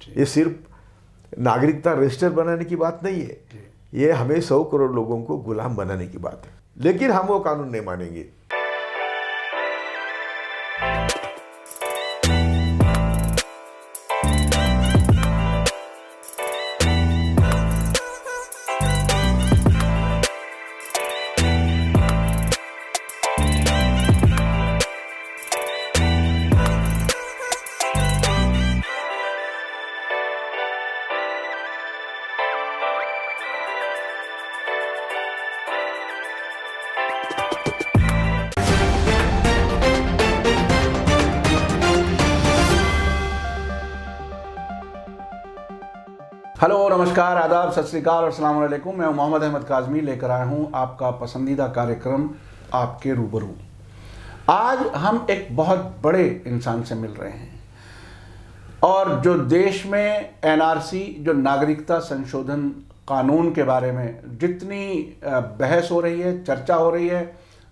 ये सिर्फ नागरिकता रजिस्टर बनाने की बात नहीं है, ये हमें 100 करोड़ लोगों को गुलाम बनाने की बात है। लेकिन हम वो कानून नहीं मानेंगे। हेलो, नमस्कार, आदाब, सत श्री अकाल और अस्सलाम वालेकुम। मैं मोहम्मद अहमद काज़मी लेकर आया हूँ आपका पसंदीदा कार्यक्रम आपके रूबरू। आज हम एक बहुत बड़े इंसान से मिल रहे हैं और जो देश में एनआरसी, जो नागरिकता संशोधन कानून के बारे में जितनी बहस हो रही है, चर्चा हो रही है,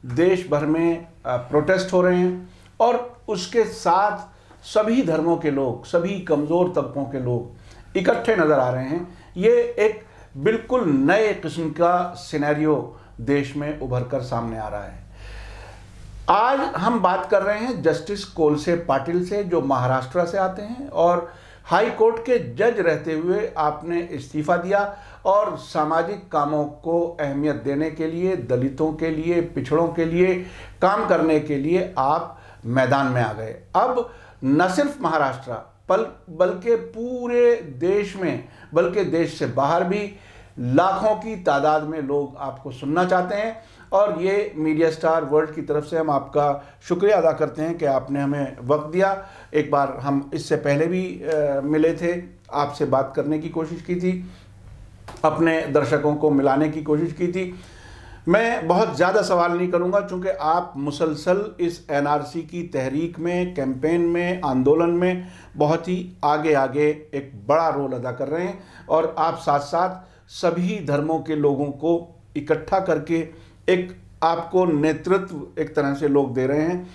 देश भर में प्रोटेस्ट हो रहे हैं और उसके साथ सभी धर्मों के लोग, सभी कमज़ोर तबकों के लोग इकट्ठे नज़र आ रहे हैं। ये एक बिल्कुल नए किस्म का सिनेरियो देश में उभर कर सामने आ रहा है। आज हम बात कर रहे हैं जस्टिस कोलसे पाटिल से, जो महाराष्ट्र से आते हैं और हाई कोर्ट के जज रहते हुए आपने इस्तीफ़ा दिया और सामाजिक कामों को अहमियत देने के लिए, दलितों के लिए, पिछड़ों के लिए काम करने के लिए आप मैदान में आ गए। अब न सिर्फ महाराष्ट्र बल्कि पूरे देश में, बल्कि देश से बाहर भी लाखों की तादाद में लोग आपको सुनना चाहते हैं और ये मीडिया स्टार वर्ल्ड की तरफ से हम आपका शुक्रिया अदा करते हैं कि आपने हमें वक्त दिया। एक बार हम इससे पहले भी मिले थे, आपसे बात करने की कोशिश की थी, अपने दर्शकों को मिलाने की कोशिश की थी। मैं बहुत ज़्यादा सवाल नहीं करूंगा क्योंकि आप मुसलसल इस एनआरसी की तहरीक में, कैंपेन में, आंदोलन में बहुत ही आगे एक बड़ा रोल अदा कर रहे हैं और आप साथ साथ सभी धर्मों के लोगों को इकट्ठा करके एक आपको नेतृत्व एक तरह से लोग दे रहे हैं।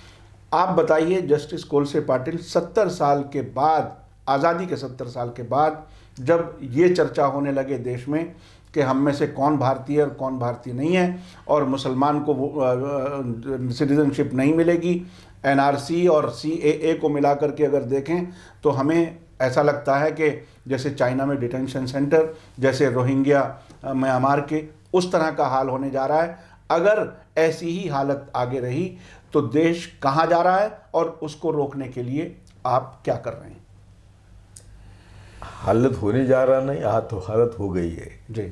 आप बताइए, जस्टिस कोलसे पाटिल 70 साल के बाद, आज़ादी के 70 साल के बाद, जब ये चर्चा होने लगे देश में कि हम में से कौन भारतीय और कौन भारतीय नहीं है और मुसलमान को सिटीजनशिप नहीं मिलेगी, एनआरसी और सीएए को मिलाकर के अगर देखें तो हमें ऐसा लगता है कि जैसे चाइना में डिटेंशन सेंटर, जैसे रोहिंग्या म्यांमार के, उस तरह का हाल होने जा रहा है। अगर ऐसी ही हालत आगे रही तो देश कहाँ जा रहा है और उसको रोकने के लिए आप क्या कर रहे हैं? हालत होने जा रहा नहीं, हालत हो गई है जी।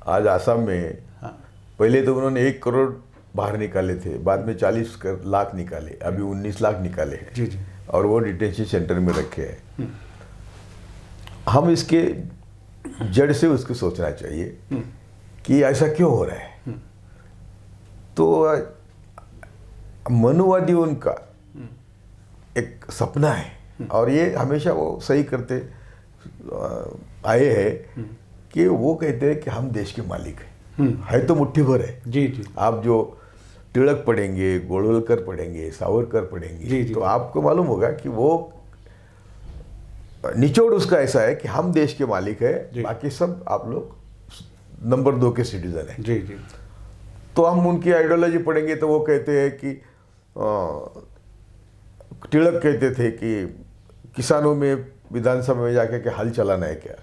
आज आसाम में पहले तो उन्होंने 1 करोड़ बाहर निकाले थे, बाद में 40 लाख निकाले, अभी 19 लाख निकाले हैं। जी जी। और वो डिटेंशन सेंटर में रखे हैं। हम इसके जड़ से उसको सोचना चाहिए कि ऐसा क्यों हो रहा है। तो मनुवादी उनका एक सपना है और ये हमेशा वो सही करते आए हैं कि वो कहते हैं कि हम देश के मालिक हैं। है तो मुट्ठी भर है। जी जी। आप जो तिलक पढ़ेंगे, गोलवलकर पढ़ेंगे, सावरकर पढ़ेंगे, जी जी, तो आपको मालूम होगा कि वो निचोड़ उसका ऐसा है कि हम देश के मालिक है, बाकी सब आप लोग नंबर 2 के सिटीजन हैं। जी जी। तो हम उनकी आइडियोलॉजी पढ़ेंगे तो वो कहते हैं कि तिलक कहते थे कि किसानों में विधानसभा में जाके के हल चलाना है क्या,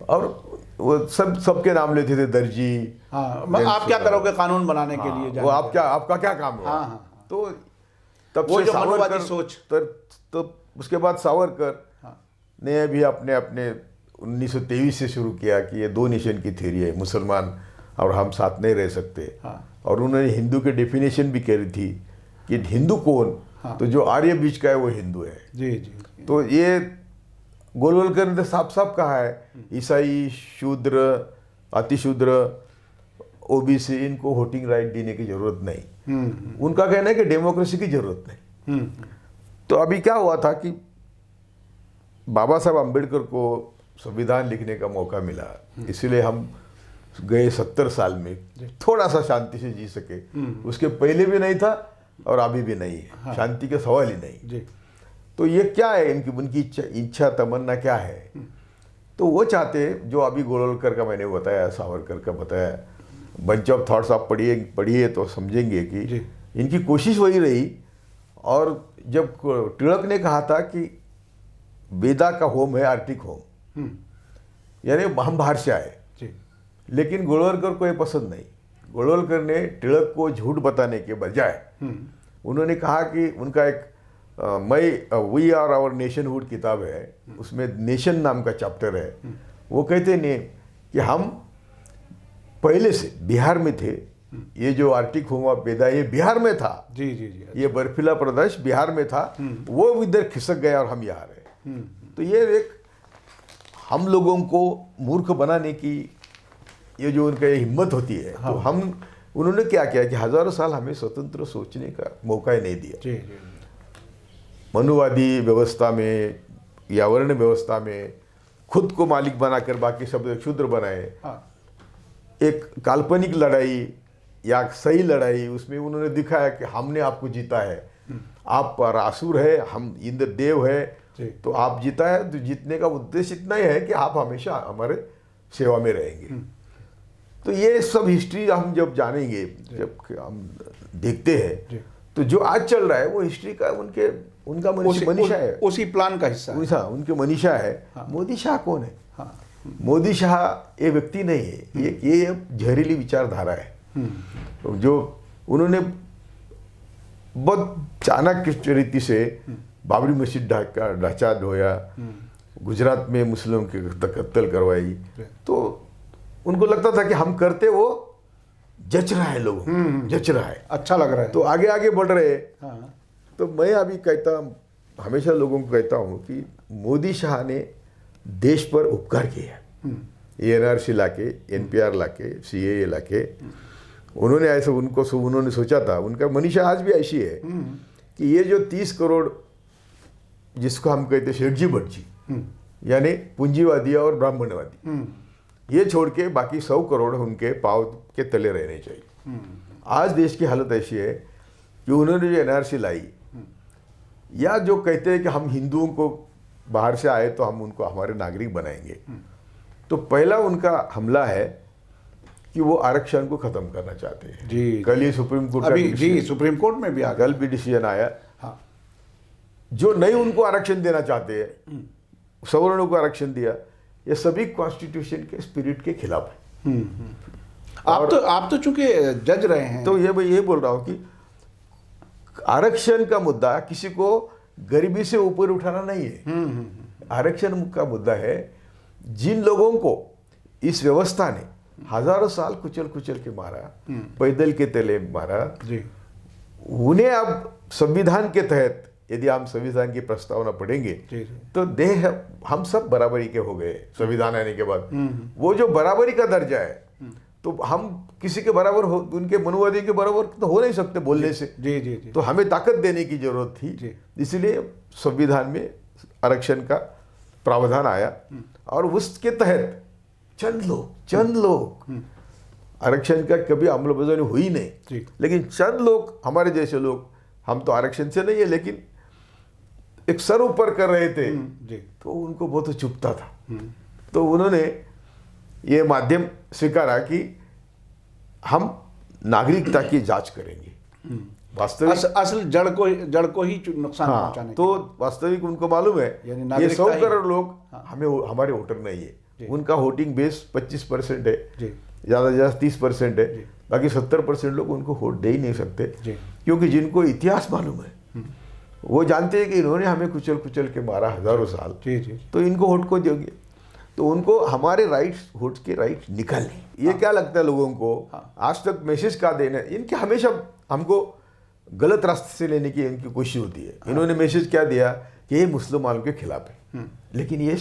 और वो सबके नाम लेते थे, दर्जी। हाँ, आप क्या करोगे कानून बनाने के लिए? वो आपका क्या काम है? हाँ। तो तब वो से जो सावरकर मनुवादी सोच, तो उसके बाद सावरकर ने भी अपने 1923 से शुरू किया कि ये 2 नेशन की थ्योरी है, मुसलमान और हम साथ नहीं रह सकते। और उन्होंने हिंदू के डेफिनेशन भी करी थी कि हिंदू कौन, तो जो आर्य बीज का है वो हिंदू है। जी जी। तो ये गोलवलकर ने साफ साफ कहा है, ईसाई, शूद्र, अतिशूद्र, ओबीसी, इनको वोटिंग राइट देने की जरूरत नहीं। उनका कहना है कि डेमोक्रेसी की जरूरत नहीं। तो अभी क्या हुआ था कि बाबा साहब अम्बेडकर को संविधान लिखने का मौका मिला, इसलिए हम गए 70 साल में थोड़ा सा शांति से जी सके। उसके पहले भी नहीं था और अभी भी नहीं है। शांति का सवाल ही नहीं। तो ये क्या है, इनकी उनकी इच्छा तमन्ना क्या है? तो वो चाहते, जो अभी गोलवलकर का मैंने बताया, सावरकर का बताया, बंच ऑफ थॉट्स आप पढ़िए तो समझेंगे कि जी। इनकी कोशिश वही रही। और जब टिळक ने कहा था कि वेदा का होम है आर्टिक होम, यानी हम बाहर से आए, जी। लेकिन गोलवलकर को ये पसंद नहीं। गोलवलकर ने टिळक को झूठ बताने के बजाय उन्होंने कहा कि उनका एक वी आर आवर नेशनहुड किताब है, उसमें नेशन नाम का चैप्टर है। वो कहते ने कि हम पहले से बिहार में थे, ये जो आर्टिक होम ऑफ वेदा ये बिहार में था, जी जी जी। ये बर्फीला प्रदेश बिहार में था, वो इधर खिसक गया और हम यहाँ रहे। तो ये एक हम लोगों को मूर्ख बनाने की ये जो उनका ये हिम्मत होती है, तो हम उन्होंने क्या किया कि हजारों साल हमें स्वतंत्र सोचने का मौका ही नहीं दिया। जी जी। मनुवादी व्यवस्था में या वर्ण व्यवस्था में खुद को मालिक बनाकर बाकी सब क्षुद्र बनाए। एक काल्पनिक लड़ाई या सही लड़ाई, उसमें उन्होंने दिखाया कि हमने आपको जीता है, आप पर असुर है, हम इंद्र देव है, तो आप जीता है। तो जीतने का उद्देश्य इतना ही है कि आप हमेशा हमारे सेवा में रहेंगे। तो ये सब हिस्ट्री हम जब जानेंगे, जब हम देखते हैं, तो जो आज चल रहा है वो हिस्ट्री का उनका मनीषा है, उसी प्लान का हिस्सा है। उनके मनीषा है। मोदी शाह कौन है? मोदी शाह ये व्यक्ति नहीं है, ये जहरीली विचारधारा है। जो उन्होंने बहुत चाणक्य रीति से बाबरी मस्जिद का ढांचा ढोया, गुजरात में मुस्लिमों की कत्ल करवाई। तो उनको लगता था कि हम करते वो जच रहा है, लोगों जच रहा है, अच्छा लग रहा है, तो आगे आगे बढ़ रहे। तो मैं अभी हमेशा लोगों को कहता हूँ कि मोदी शाह ने देश पर उपकार किया। एनआरसी लाके, एनपीआर लाके, सीएए लाके, उन्होंने ऐसे उन्होंने सोचा था। उनका मनीषा आज भी ऐसी है कि ये जो 30 करोड़ जिसको हम कहते शेठजी भट्टजी, यानी पूंजीवादी और ब्राह्मणवादी, ये छोड़ के बाकी 100 करोड़ उनके पाँव के तले रहने चाहिए। आज देश की हालत ऐसी है कि उन्होंने जो एनआरसी लाई, या जो कहते हैं कि हम हिंदुओं को बाहर से आए तो हम उनको हमारे नागरिक बनाएंगे, तो पहला उनका हमला है कि वो आरक्षण को खत्म करना चाहते हैं। जी। कल ही सुप्रीम कोर्ट अभी जी सुप्रीम कोर्ट में भी आ गया, कल भी डिसीजन आया। जो नहीं उनको आरक्षण देना चाहते हैं, सवर्णों को आरक्षण दिया, ये सभी कॉन्स्टिट्यूशन के स्पिरिट के खिलाफ है। आप तो चूंकि जज रहे हैं, तो ये बोल रहा हूं कि आरक्षण का मुद्दा किसी को गरीबी से ऊपर उठाना नहीं है। आरक्षण का मुद्दा है जिन लोगों को इस व्यवस्था ने हजारों साल कुचल कुचल के मारा, पैदल के तले मारा जी, उन्हें अब संविधान के तहत यदि हम संविधान की प्रस्तावना पढ़ेंगे तो देह हम सब बराबरी के हो गए। संविधान आने के बाद वो जो बराबरी का दर्जा है, तो हम किसी के बराबर हो, उनके मनुवादी के बराबर तो हो नहीं सकते बोलने से। जी जी जी। तो हमें ताकत देने की जरूरत थी, इसलिए संविधान में आरक्षण का प्रावधान आया और उसके तहत चंद लोग आरक्षण का कभी अमलबजानी हुई नहीं, लेकिन चंद लोग, हमारे जैसे लोग, हम तो आरक्षण से नहीं है लेकिन एक सर ऊपर कर रहे थे, तो उनको बहुत चुभता था। तो उन्होंने ये माध्यम स्वीकारा कि हम नागरिकता की जांच करेंगे। वास्तविक असल जड़ को ही नुकसान पहुंचाने। तो वास्तविक उनको मालूम है ये 100 करोड़ लोग हमारे वोटर नहीं है। उनका वोटिंग बेस 25% है, ज़्यादा से ज़्यादा 30% है, बाकी 70% लोग उनको वोट दे ही नहीं सकते, क्योंकि जिनको इतिहास मालूम है वो जानते हैं कि इन्होंने हमें कुचल कुचल के मारा हजारों साल, तो इनको वोट को दोगे। तो उनको हमारे राइट्स, वोट के राइट्स निकालने। ये क्या लगता है लोगों को, आज तक मैसेज का देना, इनके हमेशा हमको गलत रास्ते से लेने की इनकी कोशिश होती है। इन्होंने मैसेज क्या दिया कि ये मुसलमानों के खिलाफ है, लेकिन ये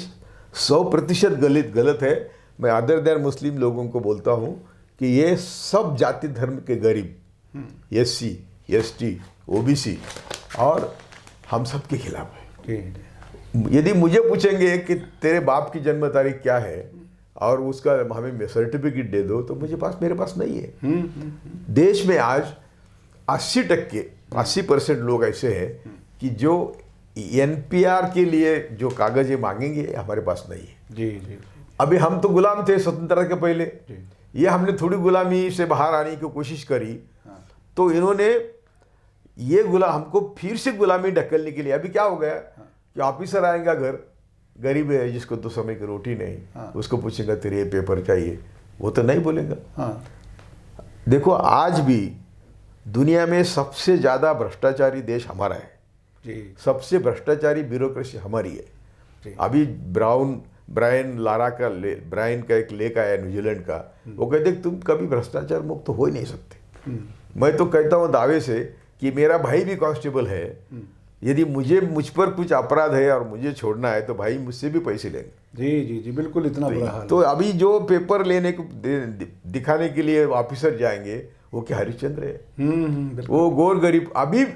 100% गलत है। मैं अदर देन मुस्लिम लोगों को बोलता हूँ कि ये सब जाति धर्म के गरीब, SC, ST, OBC और हम सब के खिलाफ है। यदि मुझे पूछेंगे कि तेरे बाप की जन्म तारीख क्या है और उसका हमें सर्टिफिकेट दे दो, तो मेरे पास नहीं है। देश में आज 80% लोग ऐसे हैं कि जो एनपीआर के लिए जो कागज ये मांगेंगे हमारे पास नहीं है। जी जी अभी हम तो गुलाम थे स्वतंत्रता के पहले, जी। ये हमने थोड़ी गुलामी से बाहर आने की कोशिश करी, तो इन्होंने ये हमको फिर से गुलामी ढकेलने के लिए, अभी क्या हो गया कि ऑफिसर आएगा घर, गरीब है जिसको 2 समय की रोटी नहीं, उसको पूछेगा तेरे ये पेपर चाहिए, वो तो नहीं बोलेगा। हाँ। देखो आज भी दुनिया में सबसे ज़्यादा भ्रष्टाचारी देश हमारा है जी सबसे भ्रष्टाचारी ब्यूरोक्रेसी हमारी है। जी। अभी ब्रायन लारा का ब्रायन का एक लेख आया न्यूजीलैंड का, वो कहते तुम कभी भ्रष्टाचार मुक्त तो हो ही नहीं सकते। मैं तो कहता हूँ दावे से कि मेरा भाई भी कांस्टेबल है, यदि मुझ पर कुछ अपराध है और मुझे छोड़ना है तो भाई मुझसे भी पैसे लेंगे। जी जी जी बिल्कुल, इतना बुरा हाल तो अभी जो पेपर लेने को दिखाने के लिए ऑफिसर जाएंगे वो क्या हरिश्चंद्र है? बिल्कुल। वो गोर गरीब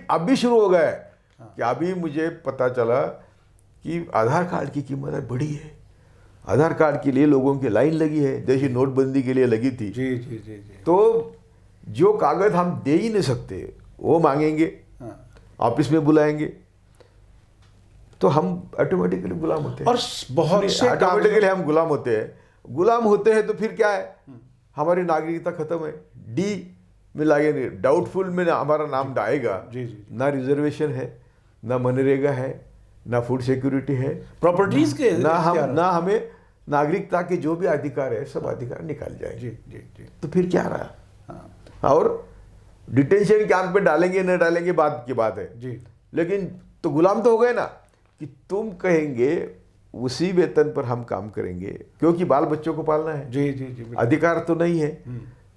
अभी शुरू हो गया है कि अभी मुझे पता चला कि आधार कार्ड की कीमत बढ़ी है, आधार कार्ड के लिए लोगों की लाइन लगी है, जैसे नोटबंदी के लिए लगी थी। जी जी जी जी। तो जो कागज हम दे ही नहीं सकते वो मांगेंगे, ऑफिस में बुलाएंगे, तो हम ऑटोमेटिकली गुलाम होते हैं। और बहुत से ऑटोमेटिकली हम गुलाम होते हैं तो फिर क्या है, हमारी नागरिकता खत्म है। डी में लागेंगे, डाउटफुल में हमारा नाम आएगा। जी जी। ना रिजर्वेशन है, ना मनरेगा है, ना फूड सिक्योरिटी है, प्रॉपर्टीज के ना हमें नागरिकता के जो भी अधिकार है सब अधिकार निकाल जाएंगे। जी जी जी। तो फिर क्या रहा? और डिटेंशन कैंप पे डालेंगे न डालेंगे बात की बात है जी, लेकिन तो गुलाम तो हो गए ना कि तुम कहेंगे उसी वेतन पर हम काम करेंगे, क्योंकि बाल बच्चों को पालना है। जी जी जी। अधिकार तो नहीं है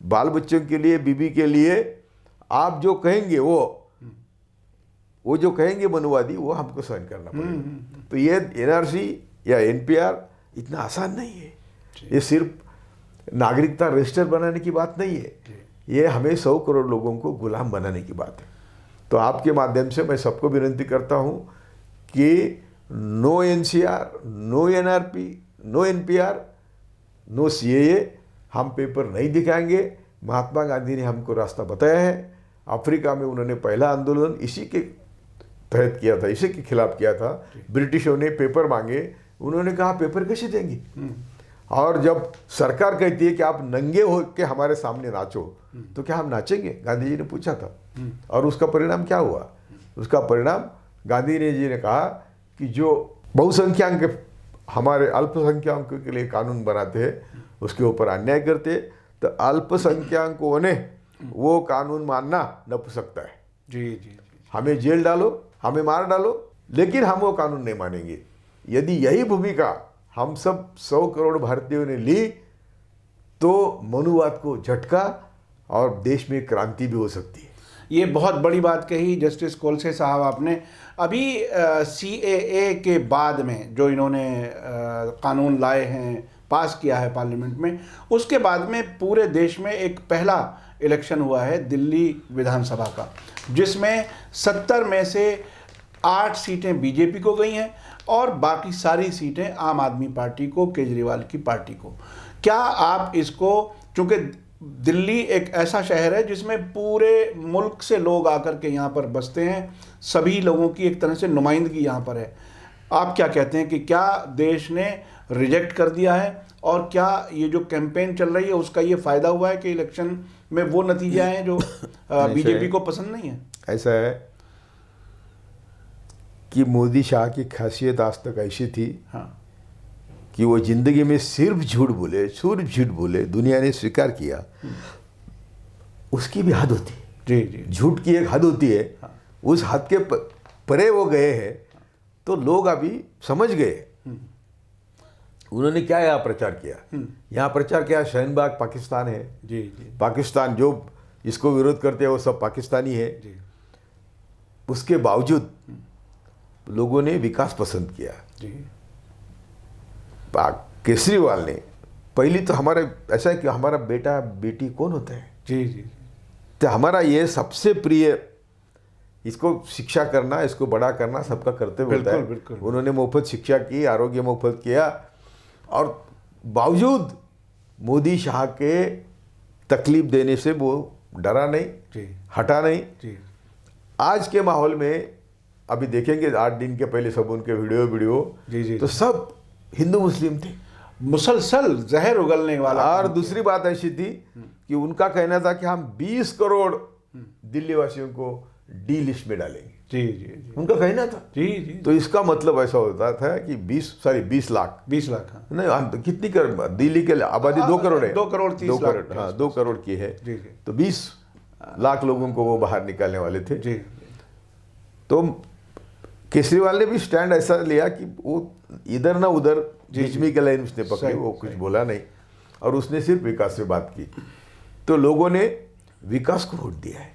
बाल बच्चों के लिए, बीबी के लिए आप जो कहेंगे वो जो कहेंगे मनुवादी वो हमको सहन करना पड़ेगा। तो ये एनआरसी या एनपीआर इतना आसान नहीं है। ये सिर्फ नागरिकता रजिस्टर बनाने की बात नहीं है, ये हमें 100 करोड़ लोगों को गुलाम बनाने की बात है। तो आपके माध्यम से मैं सबको विनती करता हूँ कि no NCR, no NRP, no NPR, no CAA, हम पेपर नहीं दिखाएंगे। महात्मा गांधी ने हमको रास्ता बताया है। अफ्रीका में उन्होंने पहला आंदोलन इसी के तहत किया था, इसी के खिलाफ किया था। ब्रिटिशों ने पेपर मांगे, उन्होंने कहा पेपर कैसे देंगे? और जब सरकार कहती है कि आप नंगे हो के हमारे सामने नाचो, तो क्या हम नाचेंगे? गांधी जी ने पूछा था। और उसका परिणाम क्या हुआ? उसका परिणाम गांधी जी ने कहा कि जो बहुसंख्यक हमारे अल्पसंख्यकों के लिए कानून बनाते हैं उसके ऊपर अन्याय करते, तो अल्पसंख्यकों ने वो कानून मानना नपुंसकता है। जी जी जी। हमें जेल डालो, हमें मार डालो, लेकिन हम वो कानून नहीं मानेंगे। यदि यही भूमिका हम सब 100 करोड़ भारतीयों ने ली तो मनुवाद को झटका और देश में क्रांति भी हो सकती है। ये बहुत बड़ी बात कही जस्टिस कोलसे साहब आपने। अभी सीएए के बाद में जो इन्होंने कानून लाए हैं, पास किया है पार्लियामेंट में, उसके बाद में पूरे देश में एक पहला इलेक्शन हुआ है दिल्ली विधानसभा का, जिसमें 70 में से 8 सीटें बीजेपी को गई हैं और बाकी सारी सीटें आम आदमी पार्टी को, केजरीवाल की पार्टी को। क्या आप इसको, चूँकि दिल्ली एक ऐसा शहर है जिसमें पूरे मुल्क से लोग आकर के यहाँ पर बसते हैं, सभी लोगों की एक तरह से नुमाइंदगी यहाँ पर है, आप क्या कहते हैं कि क्या देश ने रिजेक्ट कर दिया है और क्या ये जो कैंपेन चल रही है उसका ये फ़ायदा हुआ है कि इलेक्शन में वो नतीजे आए जो बीजेपी को पसंद नहीं है? ऐसा है कि मोदी शाह की खासियत आज तक ऐसी थी कि वो जिंदगी में सिर्फ झूठ बोले, दुनिया ने स्वीकार किया। उसकी भी हद होती है। जी जी। झूठ की एक हद होती है, उस हद के परे वो गए हैं तो लोग अभी समझ गए। उन्होंने क्या यहाँ प्रचार किया? यहाँ प्रचार किया शहीनबाग पाकिस्तान है। जी जी। पाकिस्तान, जो इसको विरोध करते हैं वो सब पाकिस्तानी है। जी। उसके बावजूद लोगों ने विकास पसंद किया। जी। केजरीवाल ने पहली तो हमारे ऐसा है कि हमारा बेटा बेटी कौन होता है? जी जी। तो हमारा ये सबसे प्रिय, इसको शिक्षा करना, इसको बड़ा करना सबका कर्तव्य होता है। बिल्कुल। उन्होंने मुफ्त शिक्षा की, आरोग्य मुफ्त किया, और बावजूद मोदी शाह के तकलीफ देने से वो डरा नहीं, जी। हटा नहीं। जी। आज के माहौल में अभी देखेंगे 8 दिन के पहले सब उनके वीडियो जी। तो सब हिंदू मुस्लिम थे, मुसलसल जहर उगलने वाला। और दूसरी बात ऐसी थी कि उनका कहना था कि हम 20 करोड़ दिल्ली वासियों को डी लिस्ट में डालेंगे। जी। उनका कहना था। जी। तो इसका मतलब ऐसा होता था कि 20 लाख 20 लाख। हाँ। नहीं, कितनी कर दिल्ली के आबादी 2 करोड़ है, 2 करोड़ 30 लाख। हाँ 2 करोड़ की है। जी। तो 20 लाख लोगों को वो बाहर निकालने वाले थे। जी। तो केजरीवाल ने भी स्टैंड ऐसा लिया कि वो इधर ना उधर बीच में की लाइन उसने पकड़ी, वो कुछ बोला नहीं, और उसने सिर्फ विकास से बात की। तो लोगों ने विकास को वोट दिया है।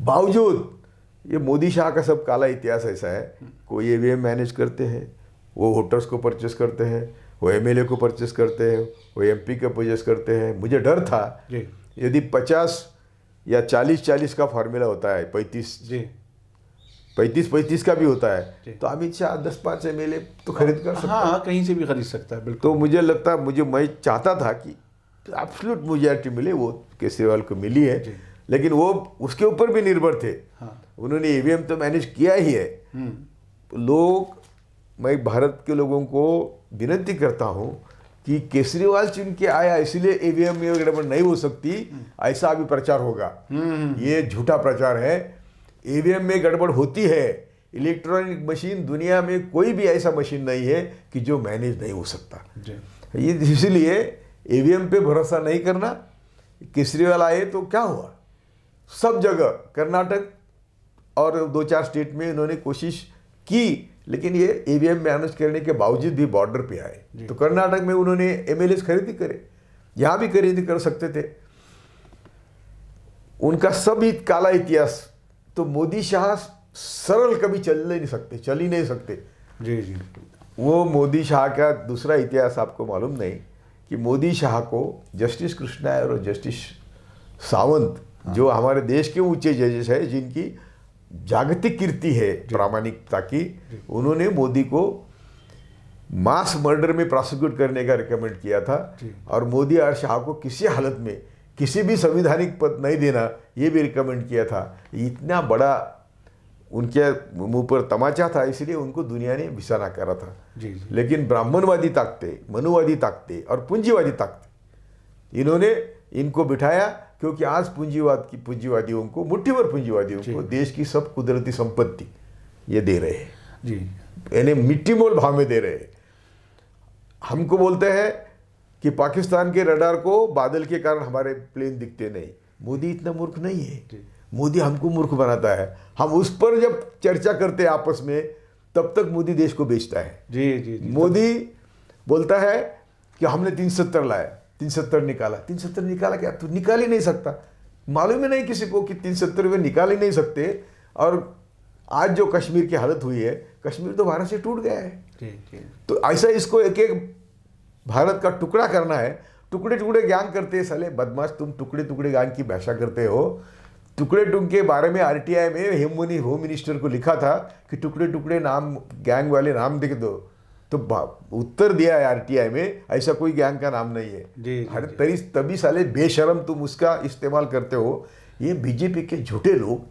बावजूद ये मोदी शाह का सब काला इतिहास ऐसा है, कोई ईवीएम मैनेज करते हैं, वो वोटर्स को परचेस करते हैं, वो एमएलए को परचेस करते हैं, वो एमपी को परचेस करते हैं। मुझे डर था यदि 50 या 40-40 का फॉर्मूला होता है, 35-35 का भी होता है, तो अमित शाह 10-5 एमएलए तो खरीद कर सकता है। हाँ, कहीं से भी खरीद सकता है। बिल्कुल। तो मुझे लगता है, मैं चाहता था कि एब्सोल्यूट मेजॉरिटी मिले, वो केजरीवाल को मिली है, लेकिन वो उसके ऊपर भी निर्भर थे। हाँ। उन्होंने ईवीएम तो मैनेज किया ही है। मैं भारत के लोगों को विनती करता हूं कि केजरीवाल चुन के आया इसलिए ईवीएम में गड़बड़ नहीं हो सकती, ऐसा अभी प्रचार होगा। ये झूठा प्रचार है। ईवीएम में गड़बड़ होती है। इलेक्ट्रॉनिक मशीन, दुनिया में कोई भी ऐसा मशीन नहीं है कि जो मैनेज नहीं हो सकता। ये इसलिए ईवीएम पे भरोसा नहीं करना। केजरीवाल आए तो क्या हुआ, सब जगह कर्नाटक और 2-4 स्टेट में इन्होंने कोशिश की, लेकिन ये ईवीएम मैनेज करने के बावजूद भी बॉर्डर पे आए। तो कर्नाटक में उन्होंने एमएलए खरीदी करे, यहाँ भी खरीदी कर सकते थे। उनका सब काला इतिहास। तो मोदी शाह सरल कभी चल ही नहीं सकते। जी। वो मोदी शाह का दूसरा इतिहास आपको मालूम नहीं कि मोदी शाह को जस्टिस कृष्णा और जस्टिस सावंत, जो हमारे देश के ऊंचे जजेस है, जिनकी जागतिक कीर्ति है प्रामाणिकता की, उन्होंने मोदी को मास मर्डर में प्रोसिक्यूट करने का रिकमेंड किया था, और मोदी और शाह को किसी हालत में किसी भी संवैधानिक पद नहीं देना, ये भी रिकमेंड किया था। इतना बड़ा उनके मुंह पर तमाचा था, इसलिए उनको दुनिया ने निशाना करा था। लेकिन ब्राह्मणवादी ताकतें, मनुवादी ताकतें और पूंजीवादी ताकतें, इन्होंने इनको बिठाया, क्योंकि आज पूंजीवादियों को, मुट्ठी भर पूंजीवादियों को देश की सब कुदरती संपत्ति ये दे रहे हैं, यानी मिट्टी मोल भाव में दे रहे हैं। हमको बोलते हैं कि पाकिस्तान के रडार को बादल के कारण हमारे प्लेन दिखते नहीं। मोदी इतना मूर्ख नहीं है। मोदी हमको मूर्ख बनाता है। हम उस पर जब चर्चा करते हैं आपस में, तब तक मोदी देश को बेचता है। मोदी बोलता है कि हमने 370 लाया, 370 निकाला। 370 निकाला क्या? तू निकाल ही नहीं सकता। मालूम ही नहीं किसी को कि 370 रुपये निकाल ही नहीं सकते। और आज जो कश्मीर की हालत हुई है, कश्मीर तो भारत से टूट गया है। तो ऐसा इसको एक एक भारत का टुकड़ा करना है। टुकड़े टुकड़े गैंग करते हैं साले बदमाश। तुम टुकड़े टुकड़े गैंग की भाषा करते हो। टुकड़े टुकड़े के बारे में आरटीआई में होम मिनिस्टर को लिखा था कि टुकड़े टुकड़े नाम, गैंग वाले नाम लिख दो। तो उत्तर दिया है आरटीआई में, ऐसा कोई गैंग का नाम नहीं है। तभी साले बेशरम तुम उसका इस्तेमाल करते हो। ये बीजेपी के झूठे लोग,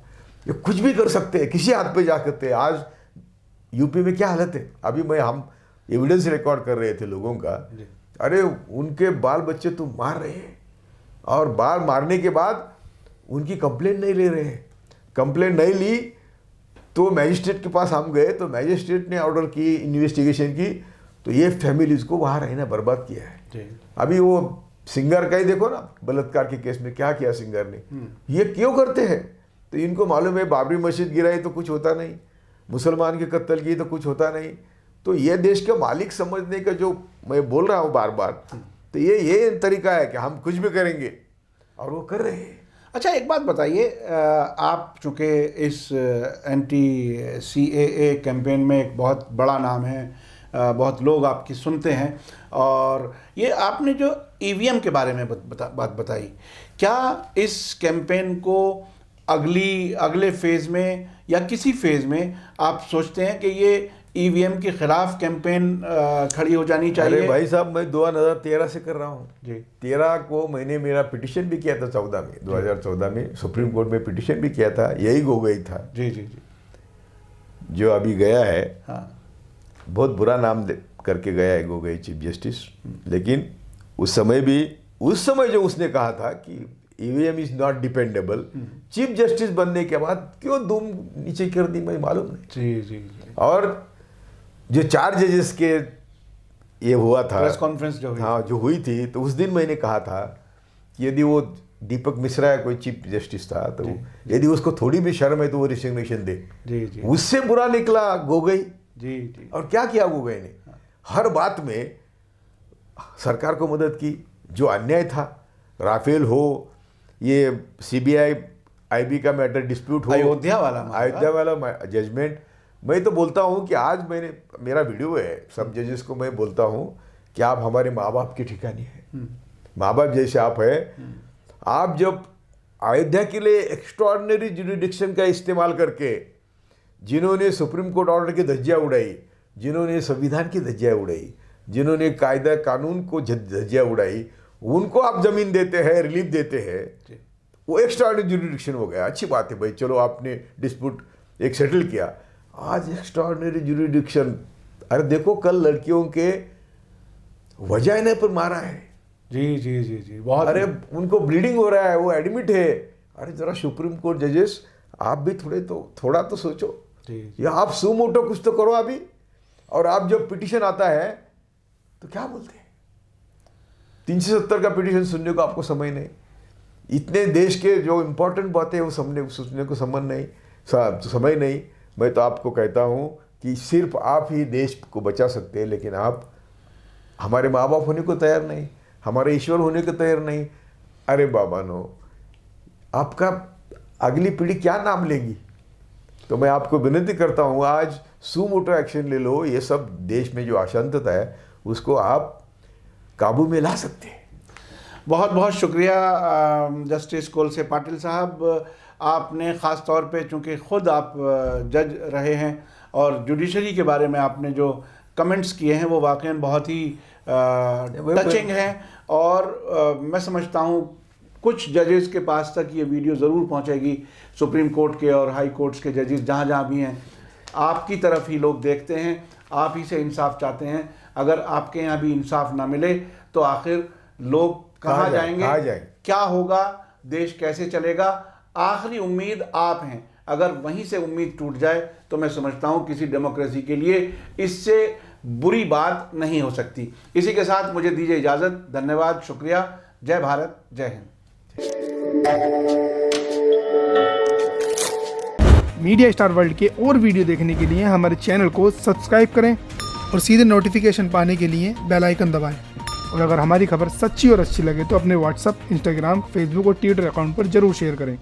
ये कुछ भी कर सकते हैं, किसी हाथ पे जा सकते हैं। आज यूपी में क्या हालत है, अभी हम एविडेंस रिकॉर्ड कर रहे थे लोगों का। अरे उनके बाल बच्चे तुम मार रहे हैं, और बाल मारने के बाद उनकी कंप्लेंट नहीं ले रहे हैं। कंप्लेंट नहीं ली तो मैजिस्ट्रेट के पास हम गए, तो मैजिस्ट्रेट ने ऑर्डर की, इन्वेस्टिगेशन की, तो ये फैमिलीज को वहाँ रहना बर्बाद किया है। अभी वो सिंगर का ही देखो ना, बलात्कार के केस में क्या किया सिंगर ने। ये क्यों करते हैं? तो इनको मालूम है बाबरी मस्जिद गिराई तो कुछ होता नहीं, मुसलमान के कत्ल की तो कुछ होता नहीं। तो ये देश का मालिक समझने का जो मैं बोल रहा हूँ बार बार, तो ये तरीका है कि हम कुछ भी करेंगे, और वो कर रहे हैं। अच्छा, एक बात बताइए, आप चूँकि इस एंटी CAA कैंपेन में एक बहुत बड़ा नाम है, बहुत लोग आपकी सुनते हैं, और ये आपने जो EVM के बारे में बात बताई, क्या इस कैंपेन को अगले फेज़ में या किसी फेज़ में आप सोचते हैं कि ये EVM के खिलाफ कैंपेन खड़ी हो जानी चाहिए? अरे भाई साहब, मैं 2013 से कर रहा हूँ जी। 13 को मैंने मेरा पिटिशन भी किया था 2014 में सुप्रीम कोर्ट में पिटिशन भी किया था, यही हो गई था। जी। जो अभी गया है, हाँ, बहुत बुरा नाम करके गया है गोगोई चीफ जस्टिस। लेकिन उस समय जो उसने कहा था कि EVM is not dependable, chief justice बनने के बाद क्यों धूम नीचे कर दी मुझे मालूम नहीं। जी जी जी। और जो 4 जजेस के ये हुआ था प्रेस कॉन्फ्रेंस जो हुई, हाँ जो हुई थी, तो उस दिन मैंने कहा था कि यदि वो दीपक मिश्रा या कोई चीफ जस्टिस था तो यदि उसको थोड़ी भी शर्म है तो वो रिजिग्नेशन दे। जी जी उससे बुरा निकला गोगोई। जी जी। और क्या किया गोगोई ने? हर बात में सरकार को मदद की। जो अन्याय था, राफेल हो, ये सीबीआई आईबी का मैटर डिस्प्यूट हो, अयोध्या वाला जजमेंट, मैं तो बोलता हूँ कि आज मेरा वीडियो है, सब जजेस को मैं बोलता हूँ कि आप हमारे माँ बाप की ठिकानी है, माँ बाप जैसे आप है। आप जब अयोध्या के लिए एक्स्ट्राऑर्डिनरी जुरिडिक्शन का इस्तेमाल करके, जिन्होंने सुप्रीम कोर्ट ऑर्डर की धज्जियाँ उड़ाई, जिन्होंने संविधान की धज्जियाँ उड़ाई, जिन्होंने कायदा कानून को धज्जियाँ उड़ाई, उनको आप जमीन देते हैं, रिलीफ देते हैं, वो एक्स्ट्राऑर्डिनरी जुरिडिक्शन हो गया। अच्छी बात है भाई, चलो आपने डिस्प्यूट एक सेटल किया। आज एक्स्ट्राऑर्डिनरी जुरिडिक्शन, अरे देखो कल लड़कियों के वजाइना पर मारा है। जी जी जी जी, बहुत। अरे उनको ब्लीडिंग हो रहा है, वो एडमिट है। अरे जरा सुप्रीम कोर्ट जजेस आप भी थोड़ा तो सोचो, या आप सुमोटो कुछ तो करो अभी। और आप जब पिटीशन आता है तो क्या बोलते हैं? 370 का पिटीशन सुनने को आपको समय नहीं। इतने देश के जो इम्पोर्टेंट बातें हैं वो सुनने को समय नहीं। मैं तो आपको कहता हूँ कि सिर्फ आप ही देश को बचा सकते हैं, लेकिन आप हमारे माँ बाप होने को तैयार नहीं, हमारे ईश्वर होने को तैयार नहीं। अरे बाबा नो, आपका अगली पीढ़ी क्या नाम लेगी? तो मैं आपको विनती करता हूँ, आज सुमोटो एक्शन ले लो। ये सब देश में जो अशांतता है उसको आप काबू में ला सकते हैं। बहुत बहुत शुक्रिया जस्टिस कोलसे पाटिल साहब। आपने ख़ास तौर पे, चूँकि ख़ुद आप जज रहे हैं और जुडिशरी के बारे में आपने जो कमेंट्स किए हैं वो वाकई बहुत ही टचिंग हैं। और मैं समझता हूँ कुछ जजेस के पास तक ये वीडियो ज़रूर पहुँचेगी, सुप्रीम कोर्ट के और हाई कोर्ट्स के जजेस जहाँ जहाँ भी हैं। आपकी तरफ ही लोग देखते हैं, आप ही से इंसाफ चाहते हैं। अगर आपके यहाँ भी इंसाफ ना मिले तो आखिर लोग कहाँ जाएंगे? क्या होगा? देश कैसे चलेगा? आखिरी उम्मीद आप हैं। अगर वहीं से उम्मीद टूट जाए तो मैं समझता हूँ किसी डेमोक्रेसी के लिए इससे बुरी बात नहीं हो सकती। इसी के साथ मुझे दीजिए इजाज़त। धन्यवाद, शुक्रिया। जय भारत, जय हिंद। मीडिया स्टार वर्ल्ड के और वीडियो देखने के लिए हमारे चैनल को सब्सक्राइब करें और सीधे नोटिफिकेशन पाने के लिए बेल आइकन दबाएं। और अगर हमारी खबर सच्ची और अच्छी लगे तो अपने व्हाट्सएप, इंस्टाग्राम, फेसबुक और ट्विटर अकाउंट पर जरूर शेयर करें।